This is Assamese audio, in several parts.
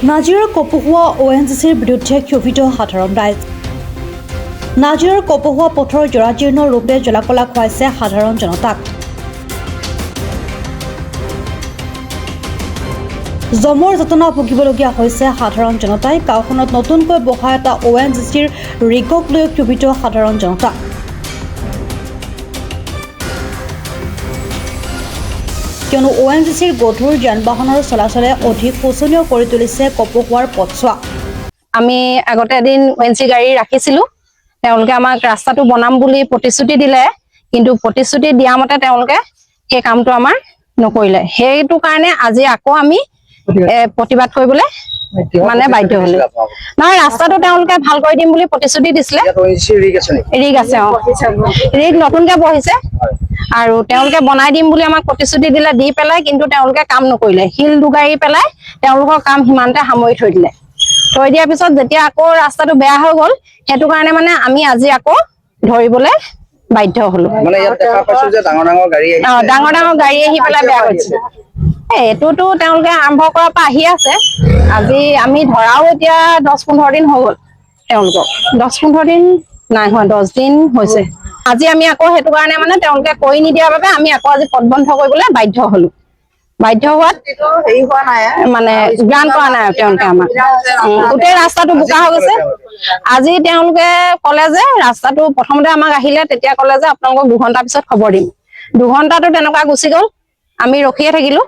নাজিৰৰ কপহুৱা ONGCৰ বিৰুদ্ধে ক্ষোভিত সাধাৰণ ৰাইজ। নাজিৰৰ কপহুৱা পথৰ জৰাজীৰ্ণ ৰূপে জলাকলা খুৱাইছে সাধাৰণ জনতাক। জমৰ যাতনা ভুগিবলগীয়া হৈছে সাধাৰণ জনতাই। গাঁওখনত নতুনকৈ বহা এটা ONGCৰ ৰিগক লৈ ক্ষোভিত সাধাৰণ জনতা। কিয়নো ONGCৰ গধুৰ যান বাহনৰ চলাচলে অধিক শোচনীয় কৰি তুলিছে কপহুৱাৰ পথছোৱা। আমি আগতে এদিন ONGC গাড়ী ৰাখিছিলো, তেওঁলোকে আমাক ৰাস্তাটো বনাম বুলি প্ৰতিশ্ৰুতি দিলে, কিন্তু প্ৰতিশ্ৰুতি দিয়া মতে তেওঁলোকে সেই কামটো আমাৰ নকৰিলে। সেইটো কাৰণে আজি আকৌ আমি প্ৰতিবাদ কৰিবলৈ মানে বাধ্য হলো। নহয়, ৰাস্তাটো তেওঁলোকে ভাল কৰি দিম বুলি প্ৰতিশ্ৰুতি দিছিলে। ৰিগ আছে, ৰিগ নতুনকে বহিছে আৰু তেওঁলোকে বনাই দিম বুলি আমাক প্ৰতিশ্ৰুতি দিলে, দি পেলাই কিন্তু তেওঁলোকে কাম নকৰিলে। শিল দুগাড়ী পেলাই তেওঁলোকৰ কাম সিমানতে সামৰি থৈ দিলে। থৈ দিয়াৰ পিছত যেতিয়া আকৌ ৰাস্তাটো বেয়া হৈ গ'ল, সেইটো কাৰণে মানে আমি আজি আকৌ ধৰিবলৈ বাধ্য হলো। ডাঙৰ ডাঙৰ গাড়ী আহি পেলাই বেয়া কৰিছে। এইটোতো তেওঁলোকে আৰম্ভ কৰাৰ পৰা আহি আছে। আজি আমি ধৰাও এতিয়া 10-15 দিন হৈ গ'ল। তেওঁলোকক 10-15 দিন নাই হোৱা, 10 দিন হৈছে। আজি আমি আকৌ সেইটো কাৰণে মানে তেওঁলোকে কৰি নিদিয়াৰ বাবে আমি আকৌ আজি পথ বন্ধ কৰিবলৈ বাধ্য হলো। বাধ্য হোৱাত মানে জ্ঞান কৰা নাই তেওঁলোকে আমাক। গোটেই ৰাস্তাটো বোকা হৈ গৈছে। আজি তেওঁলোকে ক'লে যে ৰাস্তাটো প্ৰথমতে আমাক আহিলে, তেতিয়া ক'লে যে আপোনালোকক 2 ঘণ্টাৰ পিছত খবৰ দিম। 2 ঘণ্টাটো তেনেকুৱা গুচি গ'ল। আমি ৰখিয়ে থাকিলো।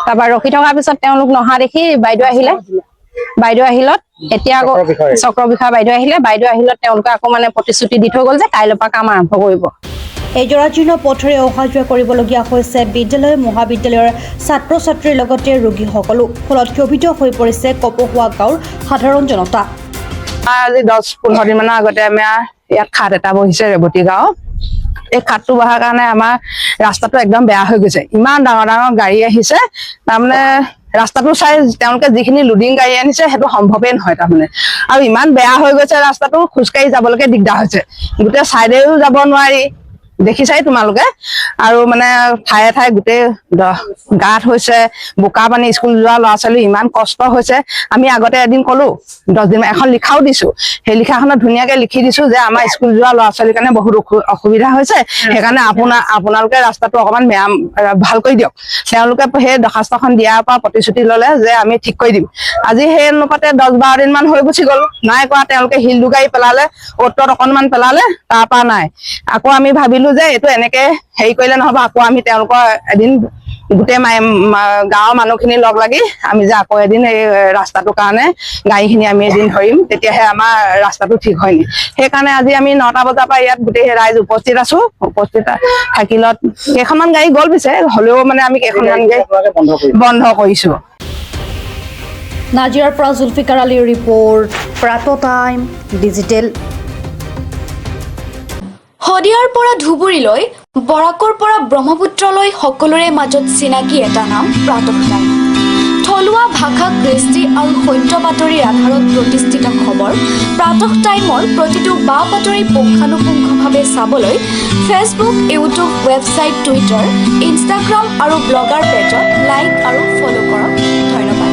তাৰপৰা ৰখি থকাৰ পিছত তেওঁলোক নহা দেখি বাইদেউ আহিলে। বাইদেউ আহিলত এতিয়া আকৌ চক্ৰ বিষয়া বাইদেউ আহিলে। বাইদেউ আহিলত তেওঁলোকে আকৌ মানে প্ৰতিশ্ৰুতি দি থৈ গ'ল যে কাইলৈৰ পৰা কাম আৰম্ভ কৰিব। এই জৰাজীৰ্ণ পথৰে অহা যোৱা কৰিবলগীয়া হৈছে বিদ্যালয় মহাবিদ্যালয়ৰ ছাত্ৰ ছাত্ৰীৰ লগতে ৰোগীসকলো। ফলত ক্ষোভিত হৈ পৰিছে কপহুৱা গাঁৱৰ সাধাৰণ জনতা। আজি 10-15 দিন মানৰ আগতে আমাৰ ইয়াত খাট এটা বহিছে ৰেৱতী গাঁও। এই খাটটো বহাৰ কাৰণে আমাৰ ৰাস্তাটো একদম বেয়া হৈ গৈছে। ইমান ডাঙৰ ডাঙৰ গাড়ী আহিছে, তাৰমানে ৰাস্তাটো চাই তেওঁলোকে যিখিনি লোডিং গাড়ী আনিছে সেইটো সম্ভৱেই নহয় তাৰমানে। আৰু ইমান বেয়া হৈ গৈছে ৰাস্তাটো, খোজকাঢ়ি যাবলৈকে দিগদাৰ হৈছে। গোটেই চাইডেও যাব নোৱাৰি, দেখিছাই তোমালোকে। আৰু মানে ঠায়ে ঠায়ে গোটেই গাঁত হৈছে, বোকা পানী, স্কুল যোৱা ল'ৰা ছোৱালী ইমান কষ্ট হৈছে। আমি আগতে এদিন ক'লো, 10 দিন এখন লিখাও দিছো। সেই লিখাখনত ধুনীয়াকে লিখি দিছো যে আমাৰ স্কুল যোৱা ল'ৰা ছোৱালীৰ কাৰণে বহুত অসুবিধা হৈছে, সেইকাৰণে আপোনালোকে ৰাস্তাটো অকমান ভাল কৰি দিয়ক। তেওঁলোকে সেই দৰখাস্তখন দিয়াৰ পৰা প্ৰতিশ্ৰুতি ললে যে আমি ঠিক কৰি দিম। আজি সেই অনুপাতে 10-12 দিন মান হৈ গুচি গ'ল, নাই কৰা। তেওঁলোকে শিল দুগাড়ী পেলালে, অ'ত অকনমান পেলালে, তাৰ পৰা নাই। আকৌ আমি ভাবিলো যে এইটো এনেকে হেৰি কৰিলে নহব। আকৌ আমি তেওঁলোকৰ এদিন গোটেই গাঁৱৰ মানুহখিনি লগ লাগি আমি যে আকৌ এদিন এই ৰাস্তাটোৰ কাৰণে গাড়ীখিনি আমি এদিন ধৰিম, তেতিয়াহে আমাৰ ৰাস্তাটো ঠিক হয়নি। সেইকাৰণে আজি আমি 9টা বজাৰ পৰা ইয়াত গোটেই ৰাইজ উপস্থিত আছো। উপস্থিত থাকিলত কেইখনমান গাড়ী গ'ল পিছে, হলেও মানে আমি কেইখনমান গাড়ী বন্ধ কৰিছো। নাজিৰাৰ পৰা জুলফিকাৰ আলীৰ ৰিপৰ্ট, প্ৰাত টাইম ডিজিটেল। শদিয়াৰ পৰা ধুবুৰীলৈ, বৰাকৰ পৰা ব্ৰহ্মপুত্ৰলৈ সকলোৰে মাজত চিনাকি এটা নাম প্ৰাতঃ টাইম। থলুৱা ভাষা, কৃষ্টি আৰু সত্য বাতৰিৰ আধাৰত প্ৰতিষ্ঠিত খবৰ প্ৰাতঃ টাইমৰ প্ৰতিটো বা বাতৰি পুংখানুপুংখভাৱে চাবলৈ Facebook, YouTube, website, Twitter, Instagram আৰু ব্লগাৰ পেজত লাইক আৰু ফ'ল' কৰক। ধন্যবাদ।